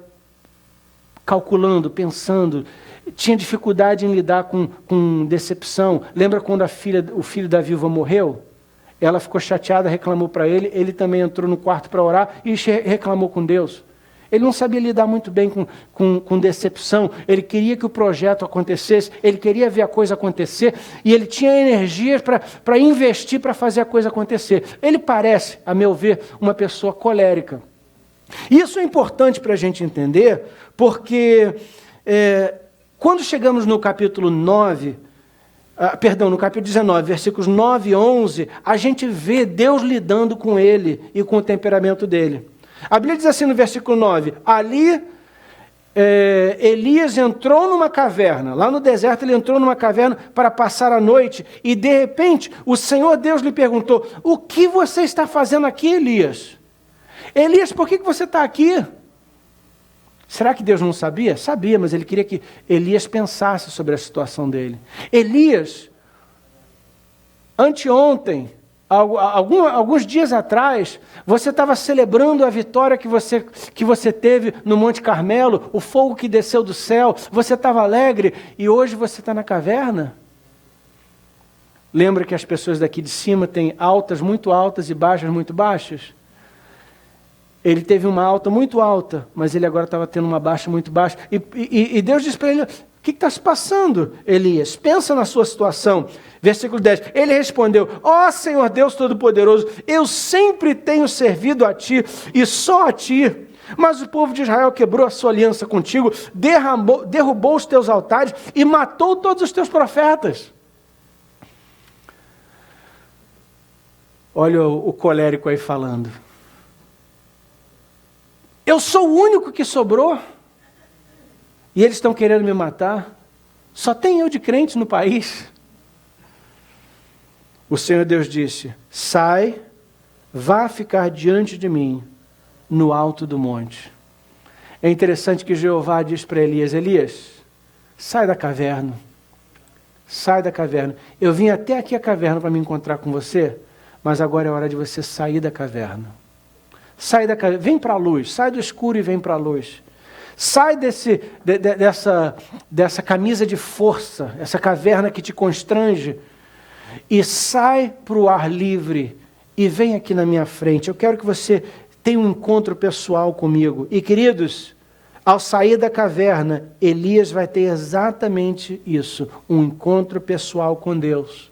calculando, pensando, tinha dificuldade em lidar com decepção. Lembra quando o filho da viúva morreu? Ela ficou chateada, reclamou para ele, ele também entrou no quarto para orar e reclamou com Deus. Ele não sabia lidar muito bem com decepção, ele queria que o projeto acontecesse, ele queria ver a coisa acontecer, e ele tinha energias para investir para fazer a coisa acontecer. Ele parece, a meu ver, uma pessoa colérica. Isso é importante para a gente entender, porque quando chegamos no capítulo 9, no capítulo 19, versículos 9 e 11, a gente vê Deus lidando com ele e com o temperamento dele. A Bíblia diz assim no versículo 9, ali Elias entrou numa caverna, lá no deserto ele entrou numa caverna para passar a noite, e de repente o Senhor Deus lhe perguntou, o que você está fazendo aqui, Elias? Elias, por que você está aqui? Será que Deus não sabia? Sabia, mas ele queria que Elias pensasse sobre a situação dele. Elias, anteontem, alguns dias atrás, você estava celebrando a vitória que você teve no Monte Carmelo, o fogo que desceu do céu, você estava alegre, e hoje você está na caverna? Lembra que as pessoas daqui de cima têm altas muito altas e baixas muito baixas? Ele teve uma alta muito alta, mas ele agora estava tendo uma baixa muito baixa. E Deus disse para ele, o que está se passando, Elias? Pensa na sua situação. Versículo 10, ele respondeu, ó Senhor Deus Todo-Poderoso, eu sempre tenho servido a Ti, e só a Ti. Mas o povo de Israel quebrou a sua aliança contigo, derrubou os teus altares e matou todos os teus profetas. Olha o colérico aí falando. Eu sou o único que sobrou. E eles estão querendo me matar. Só tem eu de crente no país. O Senhor Deus disse, sai, vá ficar diante de mim, no alto do monte. É interessante que Jeová diz para Elias, Elias, sai da caverna. Sai da caverna. Eu vim até aqui a caverna para me encontrar com você, mas agora é hora de você sair da caverna. Sai da caverna, vem para a luz, sai do escuro e vem para a luz. Sai dessa camisa de força, essa caverna que te constrange, e sai para o ar livre e vem aqui na minha frente. Eu quero que você tenha um encontro pessoal comigo. E queridos, ao sair da caverna, Elias vai ter exatamente isso, um encontro pessoal com Deus.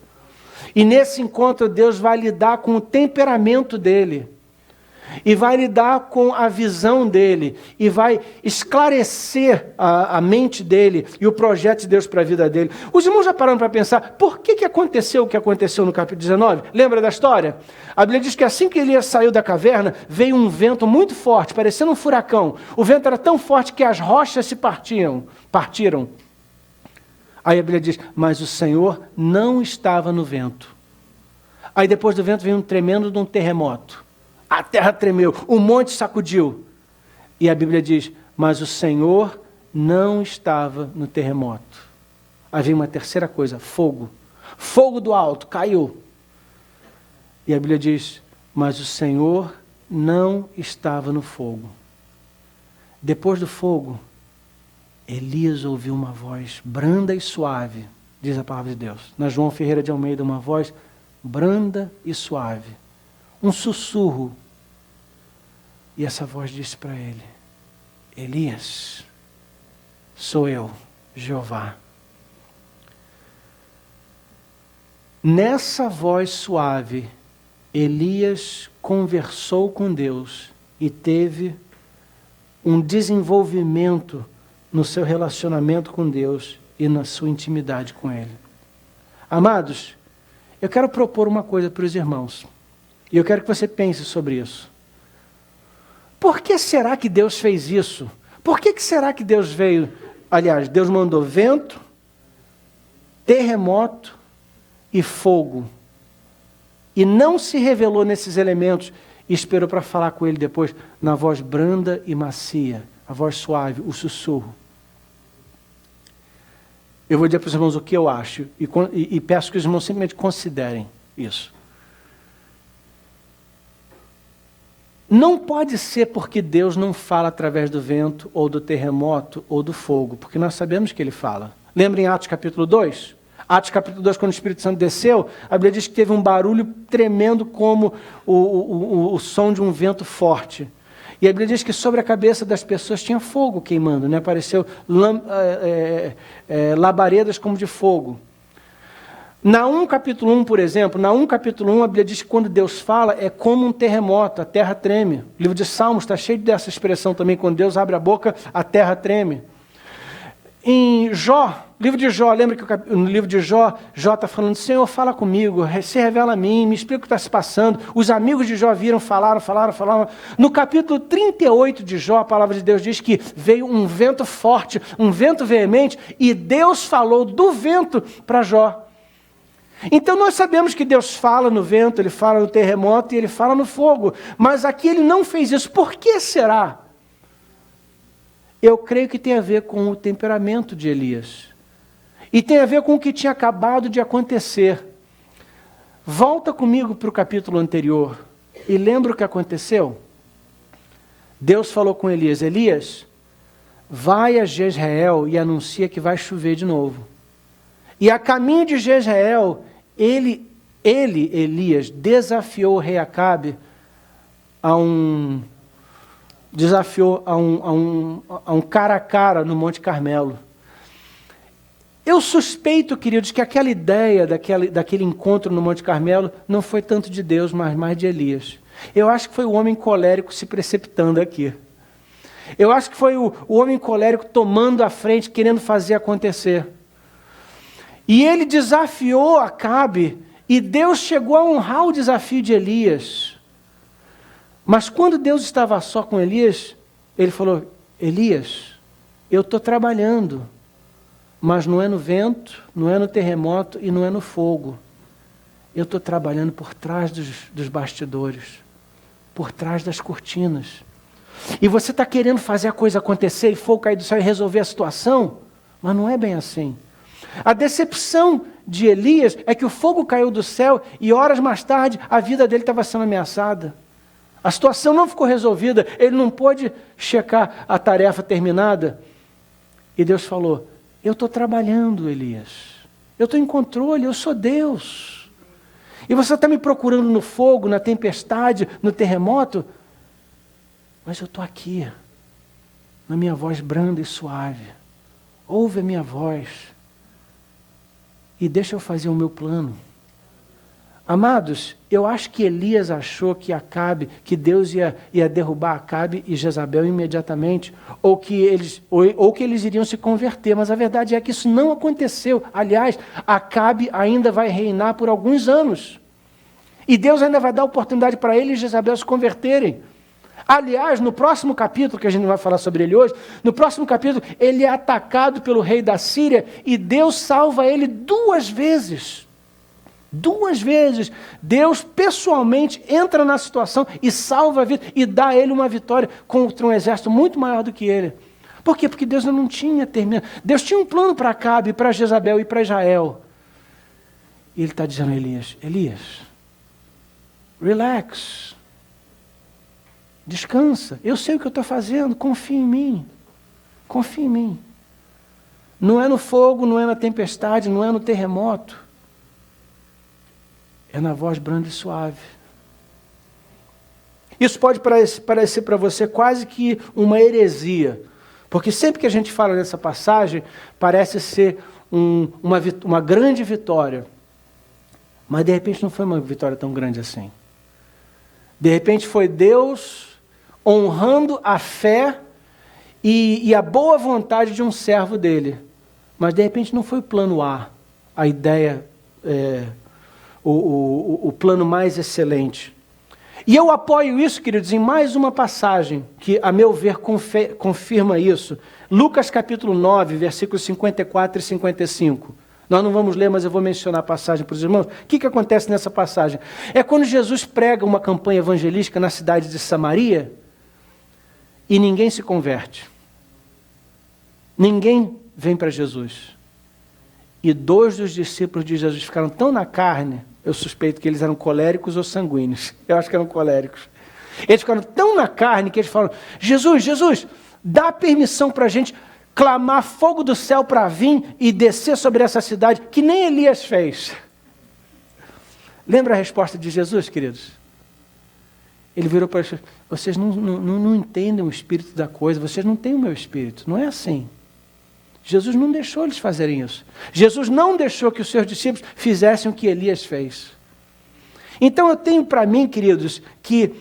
E nesse encontro Deus vai lidar com o temperamento dele. E vai lidar com a visão dele. E vai esclarecer a mente dele e o projeto de Deus para a vida dele. Os irmãos já pararam para pensar, por que aconteceu o que aconteceu no capítulo 19? Lembra da história? A Bíblia diz que assim que Elias saiu da caverna, veio um vento muito forte, parecendo um furacão. O vento era tão forte que as rochas se partiram. Aí a Bíblia diz, mas o Senhor não estava no vento. Aí depois do vento veio um tremendo de um terremoto. A terra tremeu, o monte sacudiu. E a Bíblia diz, mas o Senhor não estava no terremoto. Havia uma terceira coisa, fogo. Fogo do alto, caiu. E a Bíblia diz, mas o Senhor não estava no fogo. Depois do fogo, Elias ouviu uma voz branda e suave, diz a palavra de Deus. Na João Ferreira de Almeida, uma voz branda e suave. Um sussurro. E essa voz disse para ele, Elias, sou eu, Jeová. Nessa voz suave, Elias conversou com Deus e teve um desenvolvimento no seu relacionamento com Deus e na sua intimidade com Ele. Amados, eu quero propor uma coisa para os irmãos. E eu quero que você pense sobre isso. Por que será que Deus fez isso? Por que será que Deus veio? Aliás, Deus mandou vento, terremoto e fogo. E não se revelou nesses elementos e esperou para falar com ele depois na voz branda e macia, a voz suave, o sussurro. Eu vou dizer para os irmãos o que eu acho e peço que os irmãos simplesmente considerem isso. Não pode ser porque Deus não fala através do vento, ou do terremoto, ou do fogo, porque nós sabemos que Ele fala. Lembra em Atos capítulo 2? Atos capítulo 2, quando o Espírito Santo desceu, a Bíblia diz que teve um barulho tremendo como o som de um vento forte. E a Bíblia diz que sobre a cabeça das pessoas tinha fogo queimando, né? Apareceu labaredas como de fogo. Naum capítulo 1, por exemplo, Naum capítulo 1, a Bíblia diz que quando Deus fala é como um terremoto, a terra treme. O livro de Salmos está cheio dessa expressão também, quando Deus abre a boca, a terra treme. Em Jó, livro de Jó, lembra que no livro de Jó, Jó está falando, Senhor, fala comigo, se revela a mim, me explica o que está se passando. Os amigos de Jó viram, falaram. No capítulo 38 de Jó, a palavra de Deus diz que veio um vento forte, um vento veemente, e Deus falou do vento para Jó. Então nós sabemos que Deus fala no vento, Ele fala no terremoto e Ele fala no fogo. Mas aqui Ele não fez isso. Por que será? Eu creio que tem a ver com o temperamento de Elias. E tem a ver com o que tinha acabado de acontecer. Volta comigo para o capítulo anterior e lembra o que aconteceu? Deus falou com Elias, Elias, vai a Jezreel e anuncia que vai chover de novo. E a caminho de Jezreel, Elias, desafiou o rei Acabe a um cara a cara no Monte Carmelo. Eu suspeito, queridos, que aquela ideia daquele encontro no Monte Carmelo não foi tanto de Deus, mas mais de Elias. Eu acho que foi o homem colérico se precipitando aqui. Eu acho que foi o homem colérico tomando a frente, querendo fazer acontecer. E ele desafiou Acabe, e Deus chegou a honrar o desafio de Elias. Mas quando Deus estava só com Elias, ele falou, Elias, eu estou trabalhando, mas não é no vento, não é no terremoto e não é no fogo. Eu estou trabalhando por trás dos bastidores, por trás das cortinas. E você está querendo fazer a coisa acontecer e fogo cair do céu e resolver a situação, mas não é bem assim. A decepção de Elias é que o fogo caiu do céu e horas mais tarde a vida dele estava sendo ameaçada. A situação não ficou resolvida, ele não pôde checar a tarefa terminada. E Deus falou, eu estou trabalhando, Elias. Eu estou em controle, eu sou Deus. E você está me procurando no fogo, na tempestade, no terremoto, mas eu estou aqui, na minha voz branda e suave. Ouve a minha voz. E deixa eu fazer o meu plano. Amados, eu acho que Elias achou que Deus ia derrubar Acabe e Jezabel imediatamente, ou que eles iriam se converter, mas a verdade é que isso não aconteceu. Aliás, Acabe ainda vai reinar por alguns anos. E Deus ainda vai dar oportunidade para ele e Jezabel se converterem. Aliás, no próximo capítulo, que a gente não vai falar sobre ele hoje, no próximo capítulo, ele é atacado pelo rei da Síria e Deus salva ele 2 vezes. 2 vezes, Deus pessoalmente entra na situação e salva a vida e dá a ele uma vitória contra um exército muito maior do que ele. Por quê? Porque Deus não tinha terminado. Deus tinha um plano para Acabe, para Jezabel e para Israel. E ele está dizendo a Elias, relax, descansa, eu sei o que eu estou fazendo, confia em mim, confia em mim. Não é no fogo, não é na tempestade, não é no terremoto. É na voz branda e suave. Isso pode parecer para você quase que uma heresia, porque sempre que a gente fala dessa passagem, parece ser uma grande vitória. Mas de repente não foi uma vitória tão grande assim. De repente foi Deus honrando a fé e a boa vontade de um servo dele. Mas de repente não foi o plano A, a ideia, o plano mais excelente. E eu apoio isso, queridos, em mais uma passagem que, a meu ver, confirma isso. Lucas capítulo 9, versículos 54 e 55. Nós não vamos ler, mas eu vou mencionar a passagem para os irmãos. O que acontece nessa passagem? É quando Jesus prega uma campanha evangelística na cidade de Samaria e ninguém se converte. Ninguém vem para Jesus. E 2 dos discípulos de Jesus ficaram tão na carne, eu suspeito que eles eram coléricos ou sanguíneos. Eu acho que eram coléricos. Eles ficaram tão na carne que eles falaram, Jesus, dá permissão para a gente clamar fogo do céu para vir e descer sobre essa cidade, que nem Elias fez. Lembra a resposta de Jesus, queridos? Ele virou para eles, vocês não entendem o espírito da coisa, vocês não têm o meu espírito, não é assim. Jesus não deixou eles fazerem isso. Jesus não deixou que os seus discípulos fizessem o que Elias fez. Então eu tenho para mim, queridos, que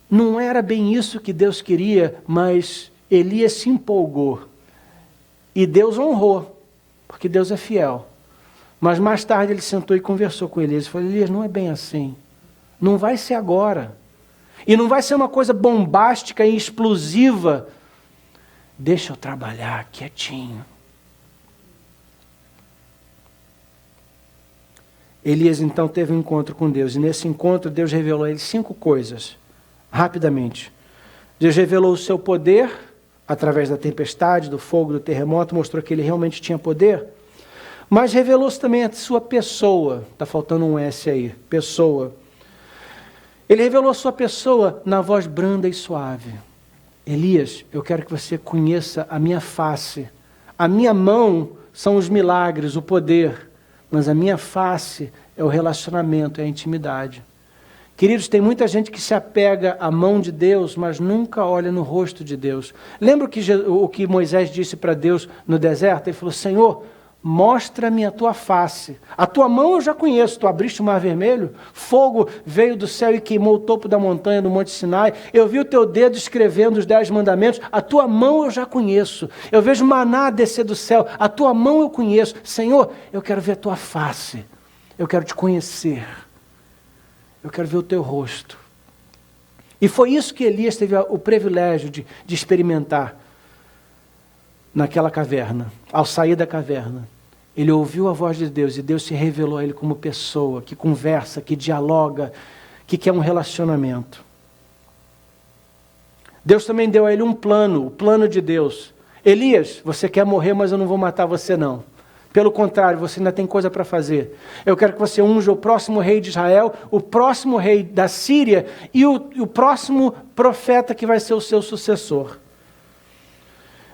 não era bem isso que Deus queria, mas Elias se empolgou. E Deus honrou, porque Deus é fiel. Mas mais tarde ele sentou e conversou com Elias. Ele falou, Elias, não é bem assim. Não vai ser agora. E não vai ser uma coisa bombástica e explosiva. Deixa eu trabalhar quietinho. Elias então teve um encontro com Deus. E nesse encontro Deus revelou a ele 5 coisas. Rapidamente. Deus revelou o seu poder através da tempestade, do fogo, do terremoto. Mostrou que ele realmente tinha poder. Mas revelou-se também a sua pessoa. Está faltando um S aí. Pessoa. Ele revelou a sua pessoa na voz branda e suave. Elias, eu quero que você conheça a minha face. A minha mão são os milagres, o poder. Mas a minha face é o relacionamento, é a intimidade. Queridos, tem muita gente que se apega à mão de Deus, mas nunca olha no rosto de Deus. Lembra o que Moisés disse para Deus no deserto? Ele falou, Senhor, mostra-me a tua face. A tua mão eu já conheço, tu abriste o mar vermelho, fogo veio do céu e queimou o topo da montanha do Monte Sinai, eu vi o teu dedo escrevendo os 10 mandamentos, a tua mão eu já conheço, eu vejo maná descer do céu, a tua mão eu conheço. Senhor, eu quero ver a tua face, eu quero te conhecer, eu quero ver o teu rosto. E foi isso que Elias teve o privilégio de experimentar naquela caverna. Ao sair da caverna, ele ouviu a voz de Deus e Deus se revelou a ele como pessoa que conversa, que dialoga, que quer um relacionamento. Deus também deu a ele um plano, o plano de Deus. Elias, você quer morrer, mas eu não vou matar você não. Pelo contrário, você ainda tem coisa para fazer. Eu quero que você unja o próximo rei de Israel, o próximo rei da Síria e o próximo profeta que vai ser o seu sucessor.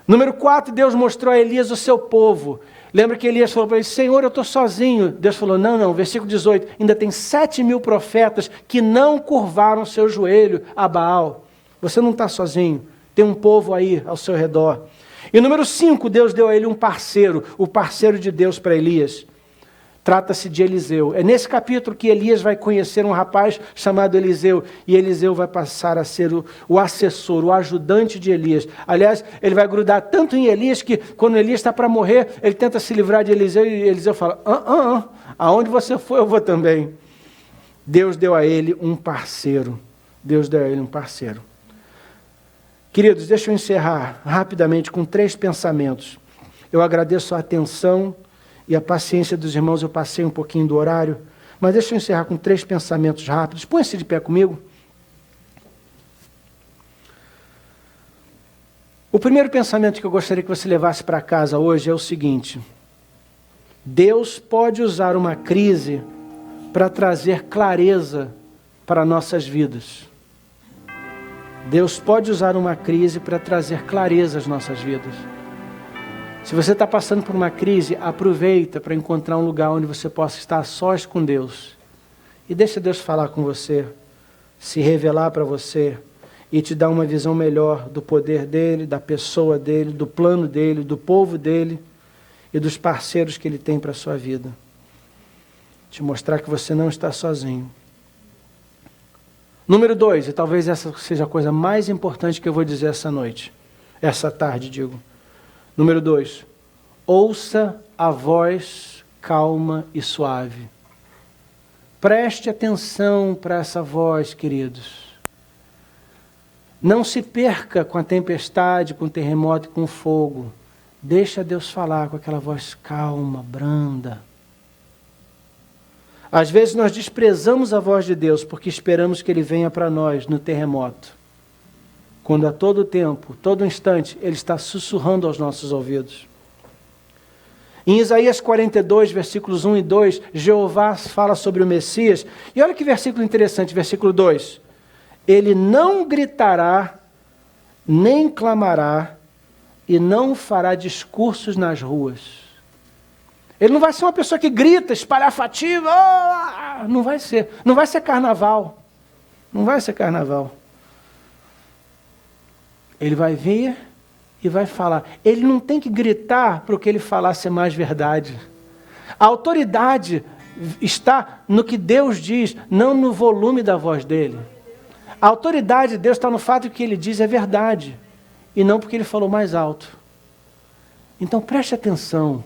Número 4, Deus mostrou a Elias o seu povo. Lembra que Elias falou para ele, Senhor, eu estou sozinho. Deus falou, não, versículo 18, ainda tem 7.000 profetas que não curvaram seu joelho a Baal. Você não está sozinho, tem um povo aí ao seu redor. E número 5, Deus deu a ele um parceiro, o parceiro de Deus para Elias. Trata-se de Eliseu. É nesse capítulo que Elias vai conhecer um rapaz chamado Eliseu. E Eliseu vai passar a ser o assessor, o ajudante de Elias. Aliás, ele vai grudar tanto em Elias que quando Elias está para morrer, ele tenta se livrar de Eliseu e Eliseu fala, aonde você for, eu vou também. Deus deu a ele um parceiro. Deus deu a ele um parceiro. Queridos, deixa eu encerrar rapidamente com 3 pensamentos. Eu agradeço a atenção e a paciência dos irmãos, eu passei um pouquinho do horário, mas deixa eu encerrar com 3 pensamentos rápidos. Põe-se de pé comigo. O primeiro pensamento que eu gostaria que você levasse para casa hoje é o seguinte: Deus pode usar uma crise para trazer clareza para nossas vidas. Deus pode usar uma crise para trazer clareza às nossas vidas. Se você está passando por uma crise, aproveita para encontrar um lugar onde você possa estar a sós com Deus. E deixa Deus falar com você, se revelar para você e te dar uma visão melhor do poder dEle, da pessoa dEle, do plano dEle, do povo dEle e dos parceiros que Ele tem para a sua vida. Te mostrar que você não está sozinho. Número 2, e talvez essa seja a coisa mais importante que eu vou dizer essa tarde, digo. Número 2, ouça a voz calma e suave. Preste atenção para essa voz, queridos. Não se perca com a tempestade, com o terremoto e com o fogo. Deixa Deus falar com aquela voz calma, branda. Às vezes nós desprezamos a voz de Deus porque esperamos que Ele venha para nós no terremoto. Quando a todo tempo, todo instante, Ele está sussurrando aos nossos ouvidos. Em Isaías 42, versículos 1 e 2, Jeová fala sobre o Messias. E olha que versículo interessante, versículo 2. Ele não gritará, nem clamará, e não fará discursos nas ruas. Ele não vai ser uma pessoa que grita, espalhafativa. Não vai ser. Não vai ser carnaval. Não vai ser carnaval. Ele vai vir e vai falar. Ele não tem que gritar para o que ele falar ser mais verdade. A autoridade está no que Deus diz, não no volume da voz dele. A autoridade de Deus está no fato de que o que ele diz é verdade, e não porque ele falou mais alto. Então preste atenção.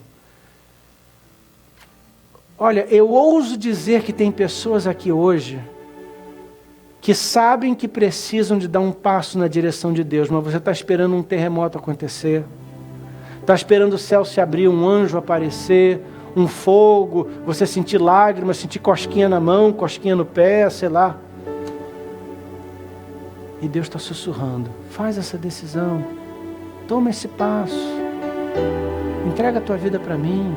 Olha, eu ouso dizer que tem pessoas aqui hoje que sabem que precisam de dar um passo na direção de Deus, mas você está esperando um terremoto acontecer, está esperando o céu se abrir, um anjo aparecer, um fogo, você sentir lágrimas, sentir cosquinha na mão, cosquinha no pé, sei lá. E Deus está sussurrando, faz essa decisão, toma esse passo, entrega a tua vida para mim,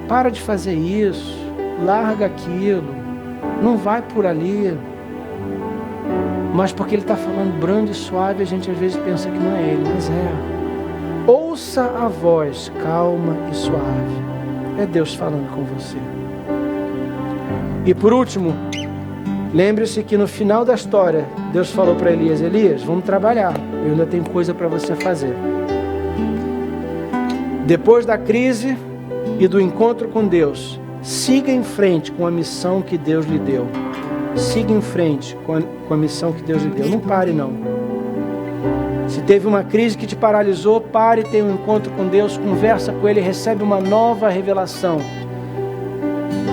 para de fazer isso, larga aquilo, não vai por ali. Mas porque Ele está falando brando e suave, a gente às vezes pensa que não é Ele, mas é. Ouça a voz calma e suave, é Deus falando com você. E por último, lembre-se que no final da história, Deus falou para Elias, Elias, vamos trabalhar, eu ainda tenho coisa para você fazer. Depois da crise e do encontro com Deus, siga em frente com a missão que Deus lhe deu. Siga em frente com a missão que Deus lhe deu. Não pare, não. Se teve uma crise que te paralisou, pare, tenha um encontro com Deus, conversa com Ele, recebe uma nova revelação.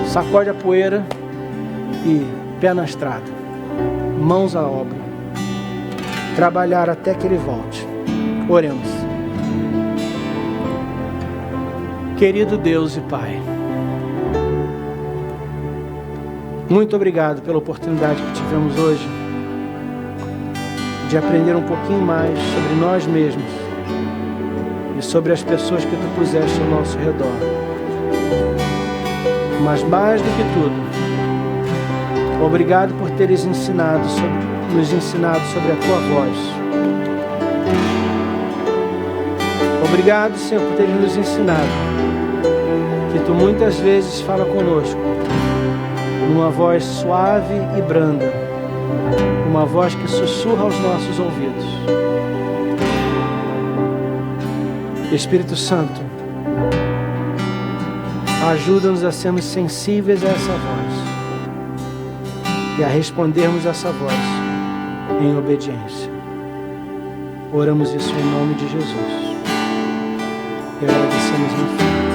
Sacode a poeira e pé na estrada. Mãos à obra. Trabalhar até que Ele volte. Oremos. Querido Deus e Pai, muito obrigado pela oportunidade que tivemos hoje de aprender um pouquinho mais sobre nós mesmos e sobre as pessoas que Tu puseste ao nosso redor. Mas mais do que tudo, obrigado por teres nos ensinado sobre a Tua voz. Obrigado, Senhor, por teres nos ensinado que Tu muitas vezes fala conosco numa voz suave e branda, uma voz que sussurra aos nossos ouvidos. Espírito Santo, Ajuda-nos a sermos sensíveis a essa voz e a respondermos a essa voz em obediência. Oramos isso em nome de Jesus e agradecemos no fim.